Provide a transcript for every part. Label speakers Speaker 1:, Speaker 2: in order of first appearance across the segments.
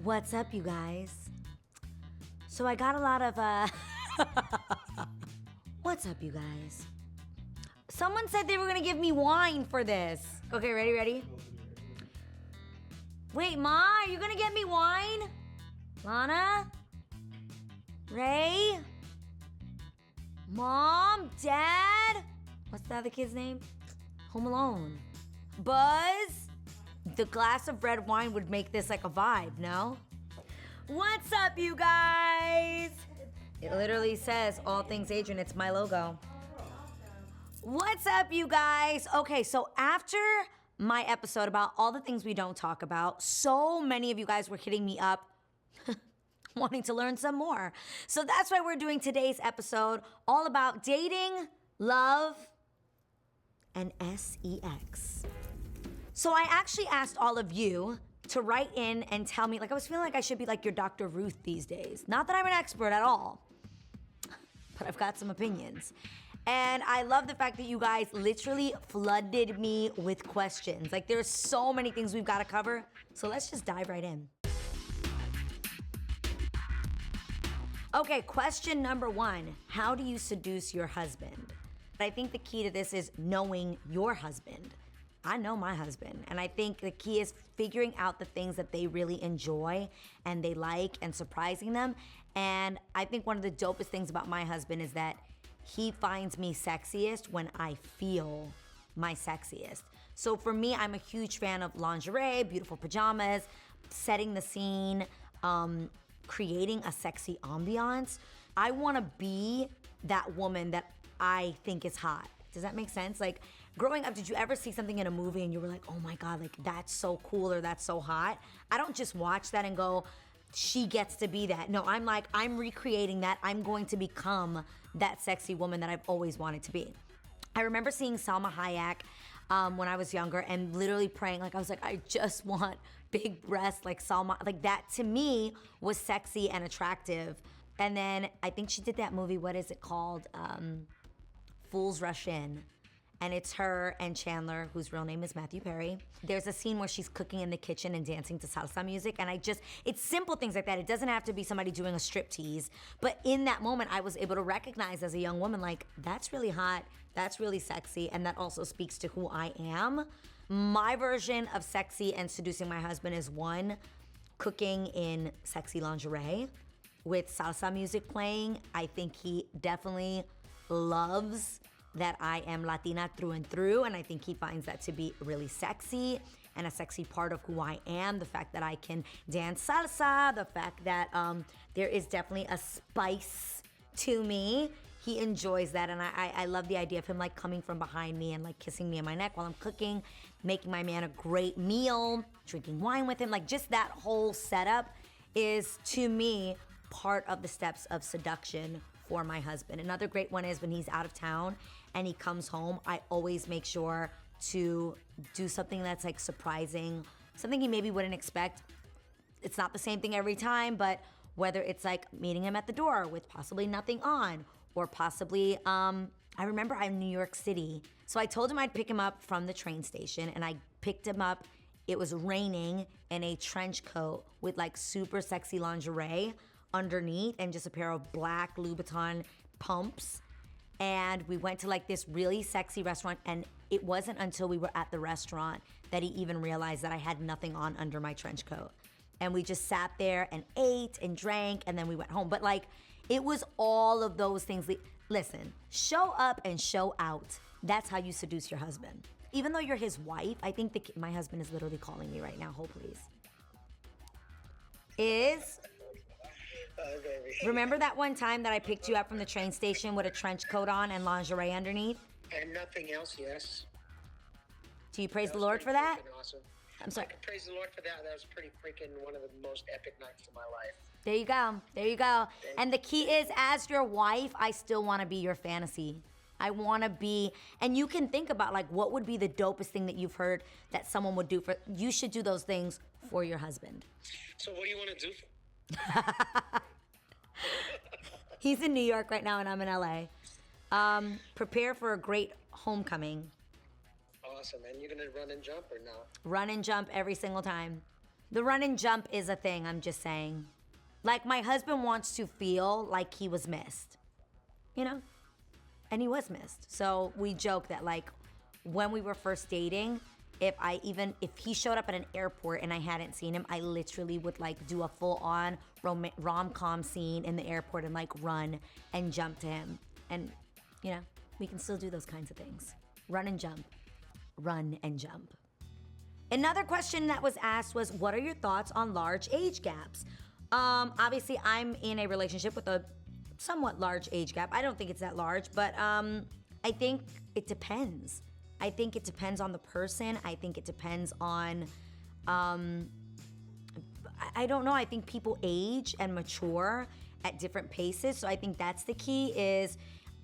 Speaker 1: What's up, you guys? So I got a lot of, What's up, you guys? Someone said they were gonna give me wine for this. Okay, ready? Wait, Ma, are you gonna get me wine? Lana? Ray? Mom? Dad? What's the other kid's name? Home Alone. Buzz? The glass of red wine would make this like a vibe, no? What's up, you guys? It literally says All Things Adrienne. It's my logo. What's up, you guys? Okay, so after my episode about all the things we don't talk about, so many of you guys were hitting me up wanting to learn some more. So that's why we're doing today's episode all about dating, love, and sex. So I actually asked all of you to write in and tell me, like I was feeling like I should be like your Dr. Ruth these days. Not that I'm an expert at all, but I've got some opinions. And I love the fact that you guys literally flooded me with questions. Like there's so many things we've got to cover. So let's just dive right in. Okay, question number 1. How do you seduce your husband? I think the key to this is knowing your husband. I know my husband, and I think the key is figuring out the things that they really enjoy and they like and surprising them. And I think one of the dopest things about my husband is that he finds me sexiest when I feel my sexiest. So for me, I'm a huge fan of lingerie, beautiful pajamas, setting the scene, creating a sexy ambiance. I wanna be that woman that I think is hot. Does that make sense? Like growing up, did you ever see something in a movie and you were like, oh my God, like that's so cool or that's so hot? I don't just watch that and go, she gets to be that. No, I'm like, I'm recreating that. I'm going to become that sexy woman that I've always wanted to be. I remember seeing Salma Hayek when I was younger and literally praying, like I was like, I just want big breasts like Salma. Like that to me was sexy and attractive. And then I think she did that movie, what is it called? Fools Rush In. And it's her and Chandler, whose real name is Matthew Perry. There's a scene where she's cooking in the kitchen and dancing to salsa music. And it's simple things like that. It doesn't have to be somebody doing a striptease. But in that moment, I was able to recognize as a young woman, like, that's really hot, that's really sexy, and that also speaks to who I am. My version of sexy and seducing my husband is 1, cooking in sexy lingerie with salsa music playing. I think he definitely loves that I am Latina through and through, and I think he finds that to be really sexy and a sexy part of who I am. The fact that I can dance salsa, the fact that there is definitely a spice to me. He enjoys that, and I love the idea of him like coming from behind me and like kissing me in my neck while I'm cooking, making my man a great meal, drinking wine with him. Like just that whole setup is, to me, part of the steps of seduction for my husband. Another great one is when he's out of town and he comes home, I always make sure to do something that's like surprising, something he maybe wouldn't expect. It's not the same thing every time, but whether it's like meeting him at the door with possibly nothing on, or possibly, I remember I'm in New York City. So I told him I'd pick him up from the train station, and I picked him up. It was raining, in a trench coat with like super sexy lingerie underneath and just a pair of black Louboutin pumps. And we went to like this really sexy restaurant, and it wasn't until we were at the restaurant that he even realized that I had nothing on under my trench coat. And we just sat there and ate and drank, and then we went home. But like, it was all of those things. Listen, show up and show out. That's how you seduce your husband. Even though you're his wife, I think my husband is literally calling me right now. Hold, please. Remember that one time that I picked you up from the train station with a trench coat on and lingerie underneath?
Speaker 2: And nothing else, yes.
Speaker 1: Do you praise the Lord for that?
Speaker 2: Awesome.
Speaker 1: I'm sorry.
Speaker 2: I can praise the Lord for that. That was pretty freaking one of the most epic nights of my life.
Speaker 1: There you go. There you go. And the key is, as your wife, I still want to be your fantasy. I want to be, and you can think about like what would be the dopest thing that you've heard that someone would do for, you should do those things for your husband.
Speaker 2: So what do you want to do?
Speaker 1: He's in New York right now and I'm in LA. Prepare for a great homecoming.
Speaker 2: Awesome. And you're going to run and jump or no?
Speaker 1: Run and jump every single time. The run and jump is a thing, I'm just saying. Like, my husband wants to feel like he was missed, you know? And he was missed. So we joke that, like, when we were first dating, if he showed up at an airport and I hadn't seen him, I literally would, like, do a full-on rom-com scene in the airport and, like, run and jump to him. And, you know, we can still do those kinds of things. Run and jump. Run and jump. Another question that was asked was, what are your thoughts on large age gaps? Obviously, I'm in a relationship with a somewhat large age gap. I don't think it's that large, but I think it depends. I think it depends on the person. I think it depends on, I don't know. I think people age and mature at different paces. So I think that's the key is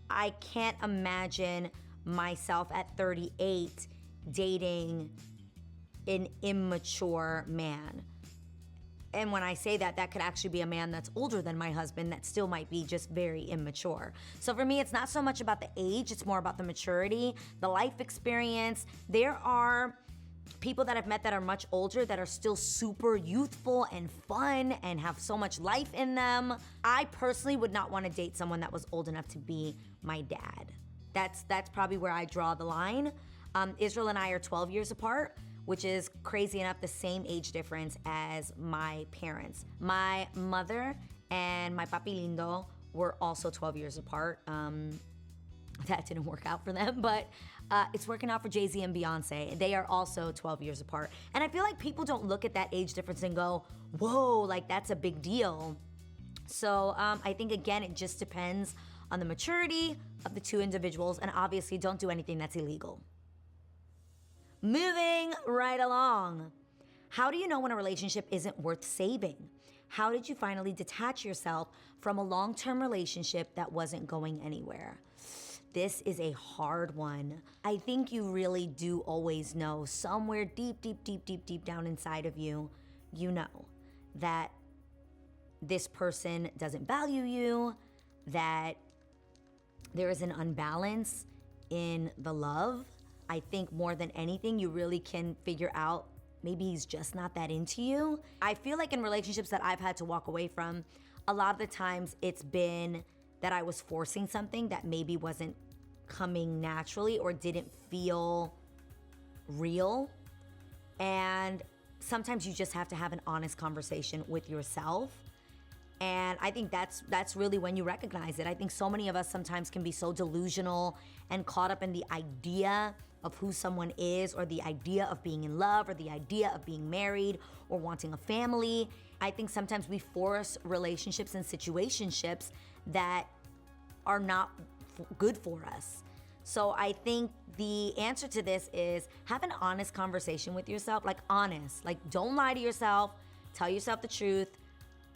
Speaker 1: I can't imagine myself at 38 dating an immature man. And when I say that, that could actually be a man that's older than my husband that still might be just very immature. So for me, it's not so much about the age, it's more about the maturity, the life experience. There are people that I've met that are much older that are still super youthful and fun and have so much life in them. I personally would not want to date someone that was old enough to be my dad. That's probably where I draw the line. Israel and I are 12 years apart, which is crazy enough the same age difference as my parents. My mother and my papi lindo were also 12 years apart. That didn't work out for them, but it's working out for Jay-Z and Beyonce. They are also 12 years apart. And I feel like people don't look at that age difference and go, whoa, like that's a big deal. So I think, again, it just depends on the maturity of the two individuals, and obviously don't do anything that's illegal. Moving right along. How do you know when a relationship isn't worth saving? How did you finally detach yourself from a long-term relationship that wasn't going anywhere? This is a hard one. I think you really do always know somewhere deep down inside of you, you know that this person doesn't value you, that there is an unbalance in the love. I think more than anything, you really can figure out maybe he's just not that into you. I feel like in relationships that I've had to walk away from, a lot of the times it's been that I was forcing something that maybe wasn't coming naturally or didn't feel real. And sometimes you just have to have an honest conversation with yourself. And I think that's really when you recognize it. I think so many of us sometimes can be so delusional and caught up in the idea of who someone is, or the idea of being in love, or the idea of being married, or wanting a family. I think sometimes we force relationships and situationships that are not good for us. So I think the answer to this is have an honest conversation with yourself, like honest, like don't lie to yourself, tell yourself the truth,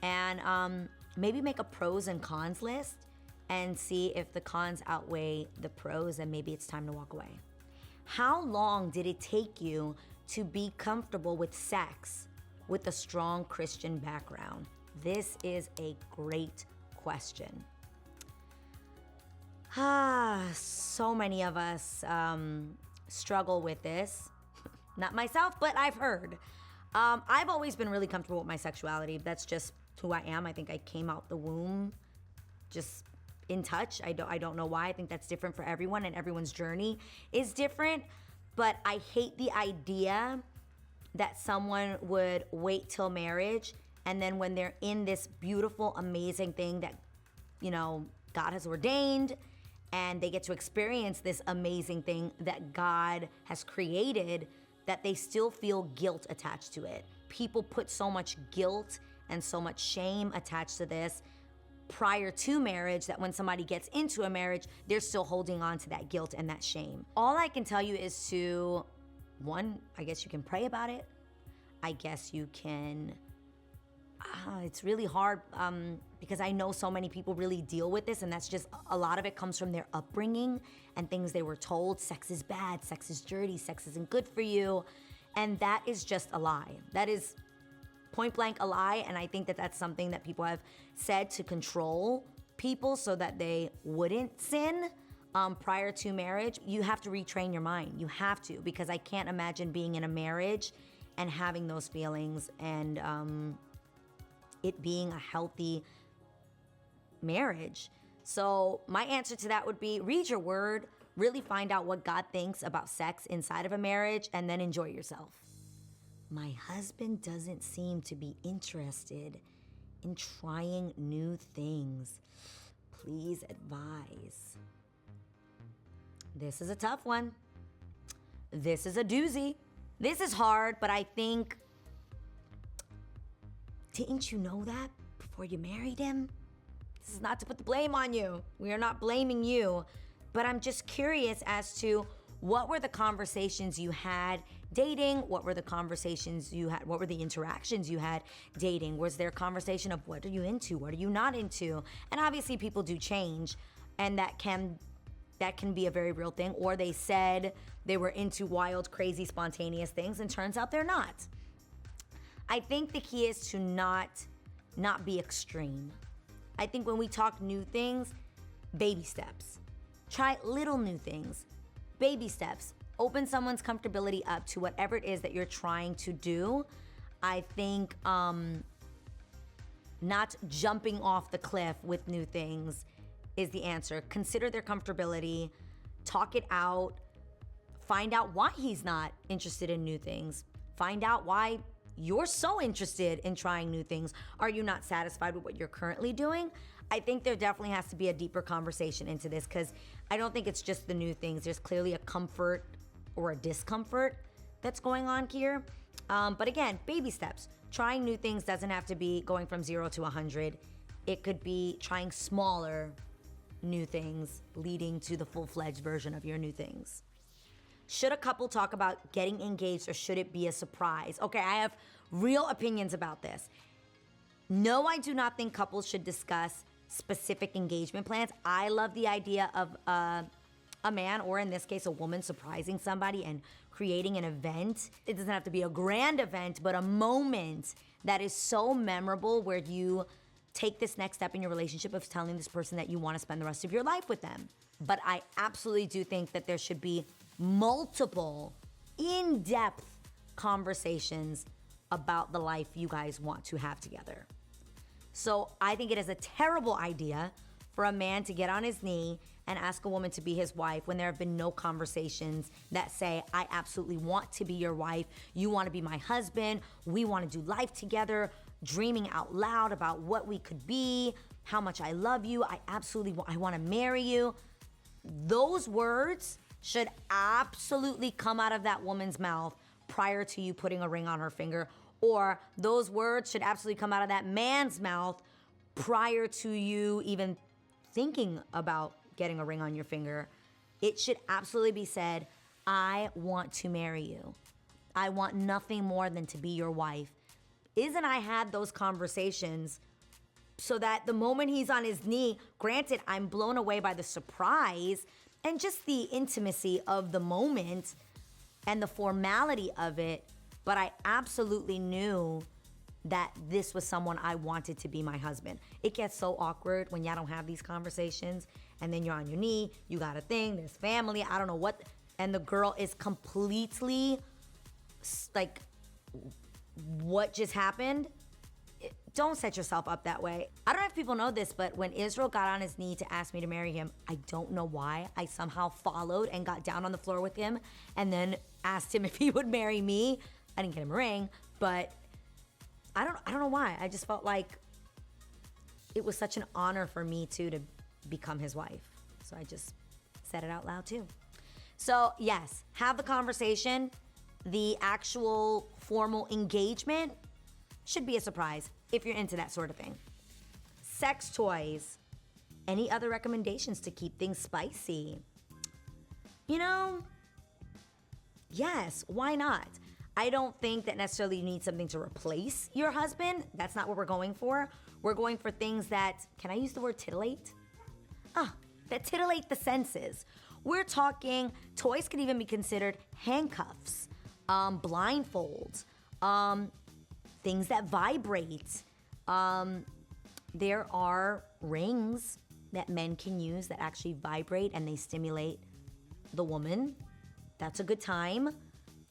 Speaker 1: and maybe make a pros and cons list and see if the cons outweigh the pros, and maybe it's time to walk away. How long did it take you to be comfortable with sex with a strong Christian background? This is a great question. So many of us struggle with this. Not myself, but I've heard. I've always been really comfortable with my sexuality. That's just who I am. I think I came out the womb just in touch. I don't know why. I think that's different for everyone, and everyone's journey is different. But I hate the idea that someone would wait till marriage, and then when they're in this beautiful, amazing thing that, you know, God has ordained, and they get to experience this amazing thing that God has created, that they still feel guilt attached to it. People put so much guilt and so much shame attached to this prior to marriage that when somebody gets into a marriage, they're still holding on to that guilt and that shame. All I can tell you is to, one, I guess you can pray about it. I guess you can, it's really hard because I know so many people really deal with this, and that's just, a lot of it comes from their upbringing and things they were told. Sex is bad, sex is dirty, sex isn't good for you. And that is just a lie. That is point blank a lie, and I think that that's something that people have said to control people so that they wouldn't sin prior to marriage. You have to retrain your mind. You have to, because I can't imagine being in a marriage and having those feelings and it being a healthy marriage. So my answer to that would be read your word, really find out what God thinks about sex inside of a marriage, and then enjoy yourself. My husband doesn't seem to be interested in trying new things. Please advise. This is a tough one. This is a doozy. This is hard, but I think, didn't you know that before you married him? This is not to put the blame on you. We are not blaming you, but I'm just curious as to what were the conversations you had dating? What were the conversations you had? What were the interactions you had dating? Was there a conversation of what are you into? What are you not into? And obviously people do change, and that can be a very real thing. Or they said they were into wild, crazy, spontaneous things, and turns out they're not. I think the key is to not be extreme. I think when we talk new things, baby steps. Try little new things. Baby steps. Open someone's comfortability up to whatever it is that you're trying to do. I think not jumping off the cliff with new things is the answer. Consider their comfortability. Talk it out. Find out why he's not interested in new things. Find out why you're so interested in trying new things. Are you not satisfied with what you're currently doing? I think there definitely has to be a deeper conversation into this, because I don't think it's just the new things. There's clearly a comfort or a discomfort that's going on here. But again, baby steps. Trying new things doesn't have to be going from 0 to 100. It could be trying smaller new things leading to the full-fledged version of your new things. Should a couple talk about getting engaged, or should it be a surprise? Okay, I have real opinions about this. No, I do not think couples should discuss specific engagement plans. I love the idea of a man, or in this case, a woman, surprising somebody and creating an event. It doesn't have to be a grand event, but a moment that is so memorable where you take this next step in your relationship of telling this person that you want to spend the rest of your life with them. But I absolutely do think that there should be multiple in-depth conversations about the life you guys want to have together. So I think it is a terrible idea for a man to get on his knee and ask a woman to be his wife when there have been no conversations that say, I absolutely want to be your wife. You want to be my husband. We want to do life together, dreaming out loud about what we could be, how much I love you. I want to marry you. Those words should absolutely come out of that woman's mouth prior to you putting a ring on her finger. Or those words should absolutely come out of that man's mouth prior to you even thinking about getting a ring on your finger. It should absolutely be said, I want to marry you. I want nothing more than to be your wife. Isn't I had those conversations so that the moment he's on his knee, granted, I'm blown away by the surprise and just the intimacy of the moment and the formality of it, but I absolutely knew that this was someone I wanted to be my husband. It gets so awkward when y'all don't have these conversations, and then you're on your knee, you got a thing, there's family, I don't know what, and the girl is completely like, what just happened? Don't set yourself up that way. I don't know if people know this, but when Israel got on his knee to ask me to marry him, I don't know why, I somehow followed and got down on the floor with him and then asked him if he would marry me. I didn't get him a ring, but I don't know why. I just felt like it was such an honor for me too to become his wife. So I just said it out loud too. So yes, have the conversation. The actual formal engagement should be a surprise if you're into that sort of thing. Sex toys. Any other recommendations to keep things spicy? You know, yes, why not? I don't think that necessarily you need something to replace your husband. That's not what we're going for. We're going for things that, can I use the word titillate? That titillate the senses. We're talking, toys could even be considered handcuffs, blindfolds, things that vibrate. There are rings that men can use that actually vibrate and they stimulate the woman. That's a good time.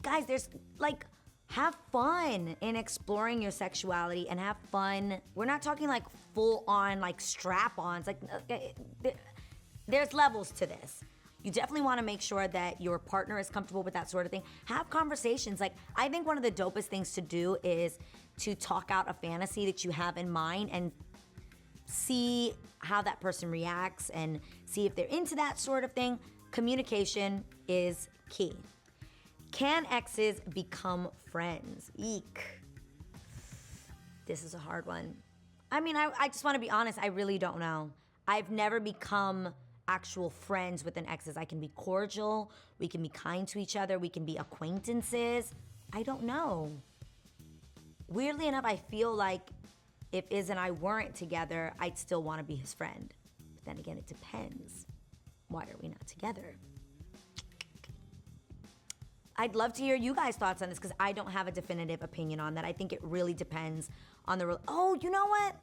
Speaker 1: Guys, there's like have fun in exploring your sexuality and have fun. We're not talking like full on like strap-ons. Like there's levels to this. You definitely want to make sure that your partner is comfortable with that sort of thing. Have conversations. Like, I think one of the dopest things to do is to talk out a fantasy that you have in mind and see how that person reacts and see if they're into that sort of thing. Communication is key. Can exes become friends? Eek. This is a hard one. I mean, I just want to be honest. I really don't know. I've never become actual friends with an exes. I can be cordial. We can be kind to each other. We can be acquaintances. I don't know. Weirdly enough, I feel like if Iz and I weren't together, I'd still want to be his friend. But then again, it depends. Why are we not together? I'd love to hear you guys' thoughts on this because I don't have a definitive opinion on that. I think it really depends on the... Oh, you know what?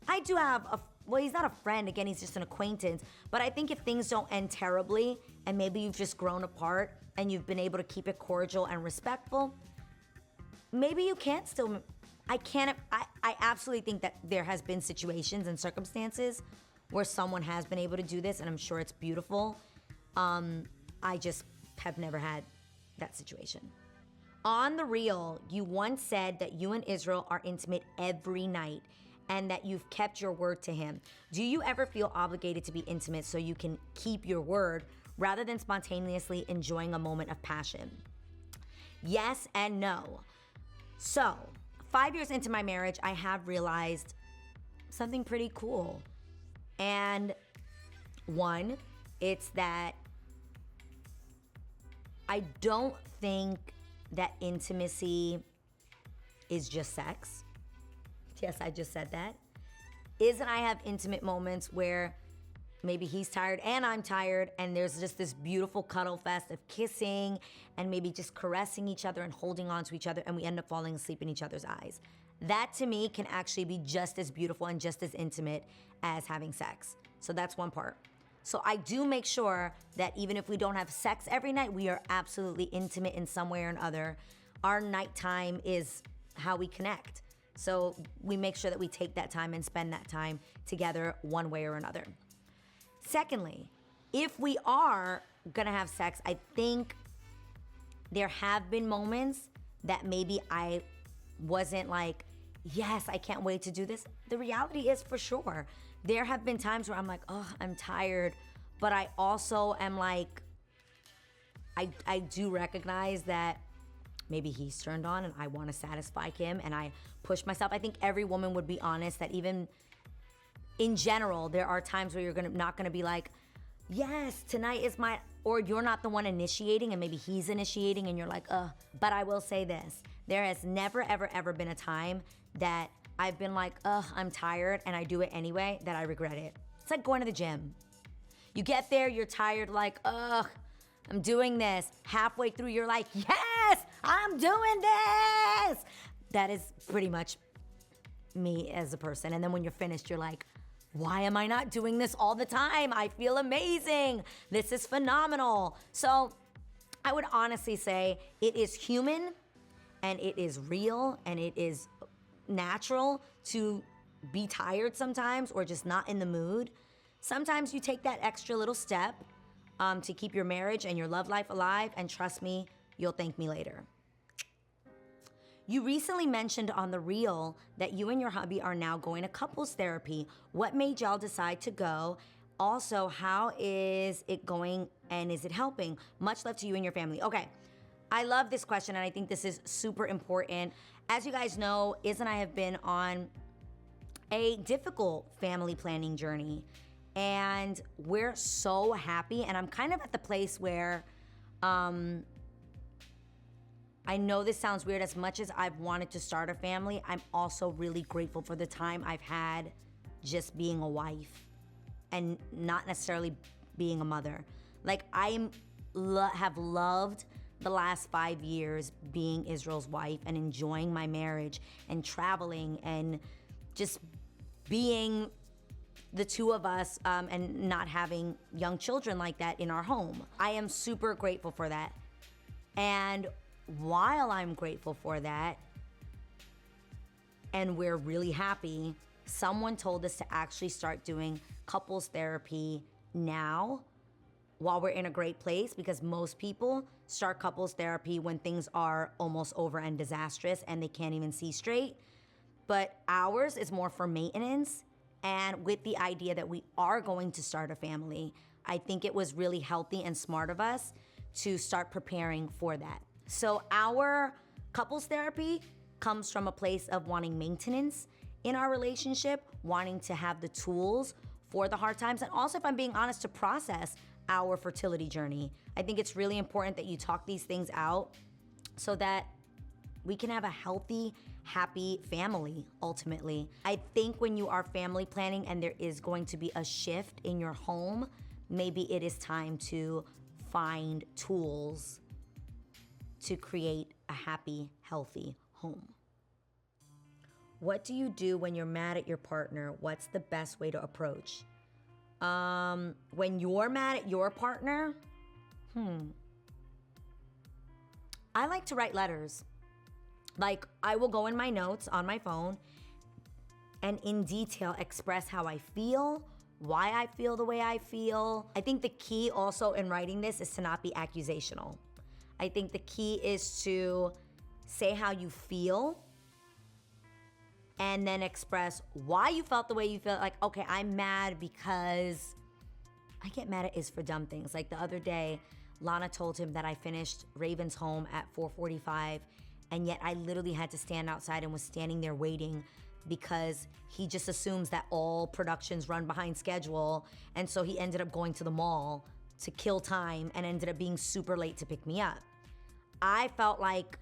Speaker 1: I do have a... Well, he's not a friend. Again, he's just an acquaintance. But I think if things don't end terribly and maybe you've just grown apart and you've been able to keep it cordial and respectful, maybe you can't still... I absolutely think that there has been situations and circumstances where someone has been able to do this, and I'm sure it's beautiful. I just have never had that situation. On the real, you once said that you and Israel are intimate every night and that you've kept your word to him. Do you ever feel obligated to be intimate so you can keep your word rather than spontaneously enjoying a moment of passion? Yes and no. So, 5 years into my marriage, I have realized something pretty cool. And one, it's that I don't think that intimacy is just sex. Yes, I just said that. Iz and I have intimate moments where maybe he's tired and I'm tired, and there's just this beautiful cuddle fest of kissing and maybe just caressing each other and holding on to each other, and we end up falling asleep in each other's eyes. That to me can actually be just as beautiful and just as intimate as having sex. So that's one part. So I do make sure that even if we don't have sex every night, we are absolutely intimate in some way or another. Our nighttime is how we connect. So we make sure that we take that time and spend that time together one way or another. Secondly, if we are gonna have sex, I think there have been moments that maybe I wasn't like, yes, I can't wait to do this. The reality is, for sure, there have been times where I'm like, oh, I'm tired. But I also am like, I do recognize that maybe he's turned on and I want to satisfy him, and I push myself. I think every woman would be honest that even in general, there are times where you're not gonna be like, yes, tonight is my, or you're not the one initiating and maybe he's initiating and you're like, ugh. But I will say this, there has never, ever, ever been a time that I've been like, ugh, I'm tired, and I do it anyway, that I regret it. It's like going to the gym. You get there, you're tired, like, ugh, I'm doing this. Halfway through, you're like, yes, I'm doing this. That is pretty much me as a person. And then when you're finished, you're like, why am I not doing this all the time? I feel amazing. This is phenomenal. So I would honestly say it is human and it is real and it is natural to be tired sometimes or just not in the mood. Sometimes you take that extra little step to keep your marriage and your love life alive, and trust me, you'll thank me later. You recently mentioned on The Real that you and your hubby are now going to couples therapy. What made y'all decide to go? Also, how is it going and is it helping? Much love to you and your family. Okay, I love this question and I think this is super important. As you guys know, Iz and I have been on a difficult family planning journey, and we're so happy, and I'm kind of at the place where I know this sounds weird. As much as I've wanted to start a family, I'm also really grateful for the time I've had just being a wife and not necessarily being a mother. Like, I have loved the last 5 years being Israel's wife and enjoying my marriage and traveling and just being the two of us and not having young children like that in our home. I am super grateful for that. And while I'm grateful for that, and we're really happy, someone told us to actually start doing couples therapy now while we're in a great place, because most people start couples therapy when things are almost over and disastrous and they can't even see straight. But ours is more for maintenance, and with the idea that we are going to start a family, I think it was really healthy and smart of us to start preparing for that. So our couples therapy comes from a place of wanting maintenance in our relationship, wanting to have the tools for the hard times, and also, if I'm being honest, to process our fertility journey. I think it's really important that you talk these things out so that we can have a healthy, happy family, ultimately. I think when you are family planning and there is going to be a shift in your home, maybe it is time to find tools to create a happy, healthy home. What do you do when you're mad at your partner? What's the best way to approach? When you're mad at your partner, I like to write letters. Like, I will go in my notes on my phone and in detail express how I feel, why I feel the way I feel. I think the key also in writing this is to not be accusational. I think the key is to say how you feel and then express why you felt the way you feel. Like, okay, I'm mad because I get mad at is for dumb things. Like the other day, Lana told him that I finished Raven's home at 4:45, and yet I literally had to stand outside and was standing there waiting because he just assumes that all productions run behind schedule. And so he ended up going to the mall to kill time and ended up being super late to pick me up. I felt like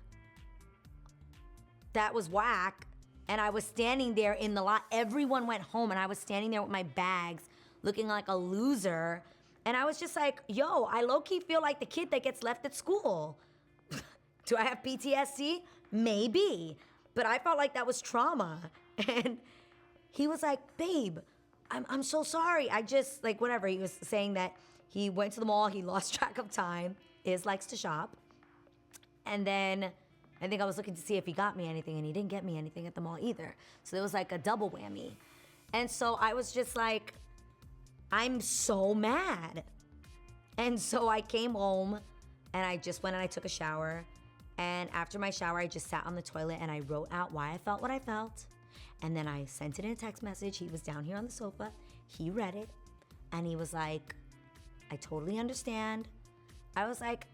Speaker 1: that was whack. And I was standing there in the lot. Everyone went home and I was standing there with my bags looking like a loser. And I was just like, yo, I low-key feel like the kid that gets left at school. Do I have PTSD? Maybe. But I felt like that was trauma. And he was like, babe, I'm so sorry. I just, like, whatever. He was saying that he went to the mall, he lost track of time. Iz likes to shop. And then I think I was looking to see if he got me anything, and he didn't get me anything at the mall either. So it was like a double whammy. And so I was just like, I'm so mad. And so I came home and I just went and I took a shower. And after my shower, I just sat on the toilet and I wrote out why I felt what I felt. And then I sent it in a text message. He was down here on the sofa. He read it and he was like, I totally understand. I was like,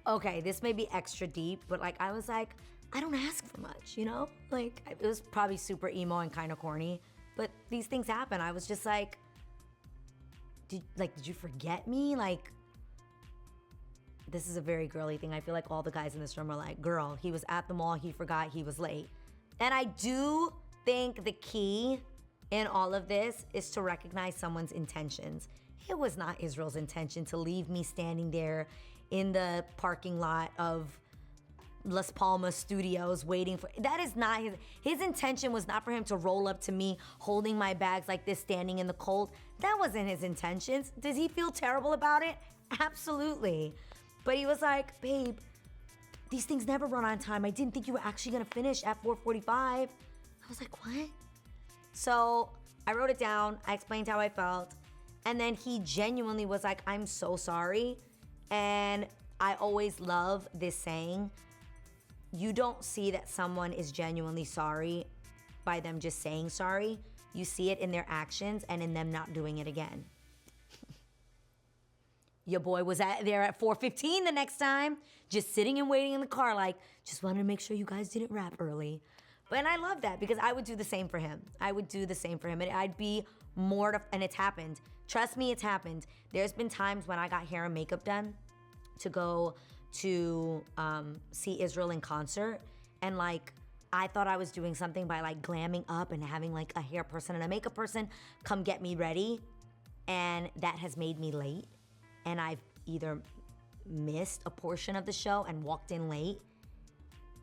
Speaker 1: okay, this may be extra deep, but like, I was like, I don't ask for much, you know? Like, it was probably super emo and kind of corny, but these things happen. I was just like, did you forget me? Like, this is a very girly thing. I feel like all the guys in this room are like, girl, he was at the mall, he forgot he was late. And I do think the key in all of this is to recognize someone's intentions. It was not Israel's intention to leave me standing there in the parking lot of Las Palmas Studios waiting for, that is not his intention was not for him to roll up to me holding my bags like this, standing in the cold. That wasn't his intentions. Does he feel terrible about it? Absolutely. But he was like, babe, these things never run on time. I didn't think you were actually gonna finish at 4:45. I was like, what? So I wrote it down, I explained how I felt, and then he genuinely was like, I'm so sorry. And I always love this saying, you don't see that someone is genuinely sorry by them just saying sorry. You see it in their actions and in them not doing it again. Your boy was there at 4:15 the next time, just sitting and waiting in the car like, just wanted to make sure you guys didn't wrap early. And I love that because I would do the same for him. I would do the same for him, and I'd be mortified, and it's happened. Trust me, it's happened. There's been times when I got hair and makeup done to go to see Israel in concert, and like, I thought I was doing something by like glamming up and having like a hair person and a makeup person come get me ready, and that has made me late. And I've either missed a portion of the show and walked in late,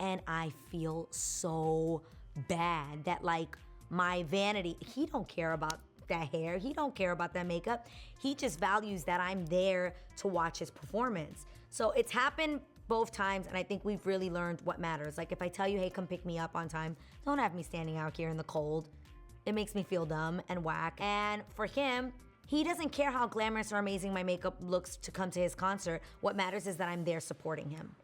Speaker 1: and I feel so bad that like my vanity, he don't care about that hair, he don't care about that makeup, he just values that I'm there to watch his performance. So it's happened both times, and I think we've really learned what matters. Like if I tell you, hey, come pick me up on time, don't have me standing out here in the cold. It makes me feel dumb and whack. And for him, he doesn't care how glamorous or amazing my makeup looks to come to his concert. What matters is that I'm there supporting him.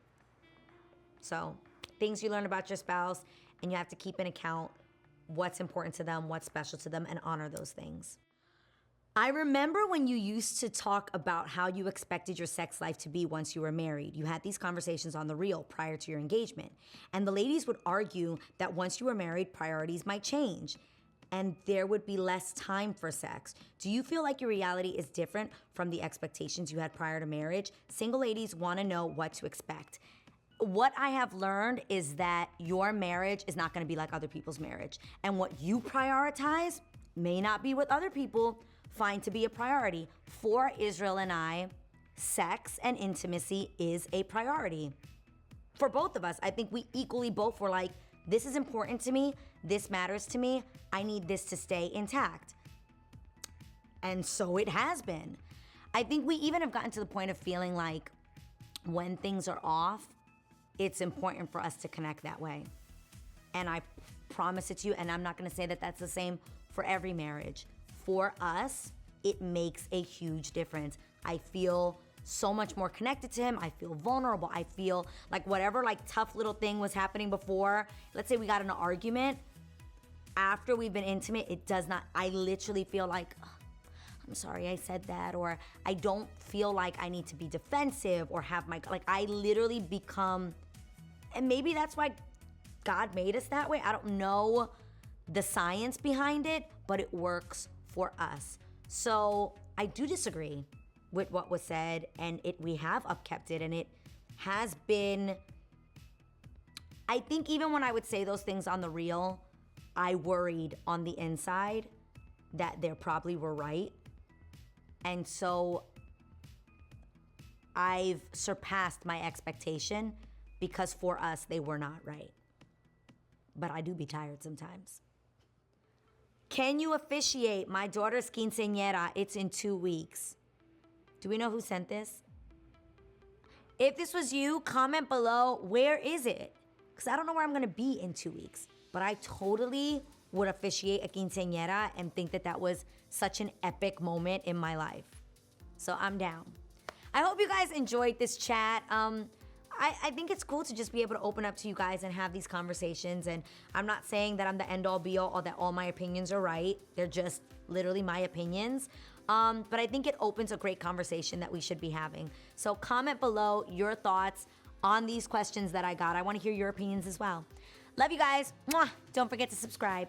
Speaker 1: So, things you learn about your spouse, and you have to keep in account what's important to them, what's special to them, and honor those things. I remember when you used to talk about how you expected your sex life to be once you were married. You had these conversations on The Real prior to your engagement. And the ladies would argue that once you were married, priorities might change and there would be less time for sex. Do you feel like your reality is different from the expectations you had prior to marriage? Single ladies want to know what to expect. What I have learned is that your marriage is not going to be like other people's marriage. And what you prioritize may not be what other people find to be a priority. For Israel and I, sex and intimacy is a priority. For both of us, I think we equally both were like, this is important to me, this matters to me, I need this to stay intact. And so it has been. I think we even have gotten to the point of feeling like when things are off, it's important for us to connect that way. And I promise it to you, and I'm not gonna say that that's the same for every marriage. For us, it makes a huge difference. I feel so much more connected to him. I feel vulnerable. I feel like whatever like tough little thing was happening before, let's say we got in an argument, after we've been intimate, it does not, I literally feel like, oh, I'm sorry I said that, or I don't feel like I need to be defensive or have my, like I literally become, and maybe that's why God made us that way. I don't know the science behind it, but it works for us. So I do disagree with what was said, and we have upkept it, and it has been, I think even when I would say those things on The Real, I worried on the inside that they probably were right. And so I've surpassed my expectation because for us, they were not right. But I do be tired sometimes. Can you officiate my daughter's quinceañera? It's in 2 weeks. Do we know who sent this? If this was you, comment below, where is it? Because I don't know where I'm going to be in 2 weeks. But I totally would officiate a quinceañera and think that that was such an epic moment in my life. So I'm down. I hope you guys enjoyed this chat. I think it's cool to just be able to open up to you guys and have these conversations. And I'm not saying that I'm the end all be all or that all my opinions are right. They're just literally my opinions. But I think it opens a great conversation that we should be having. So comment below your thoughts on these questions that I got. I want to hear your opinions as well. Love you guys. Mwah. Don't forget to subscribe.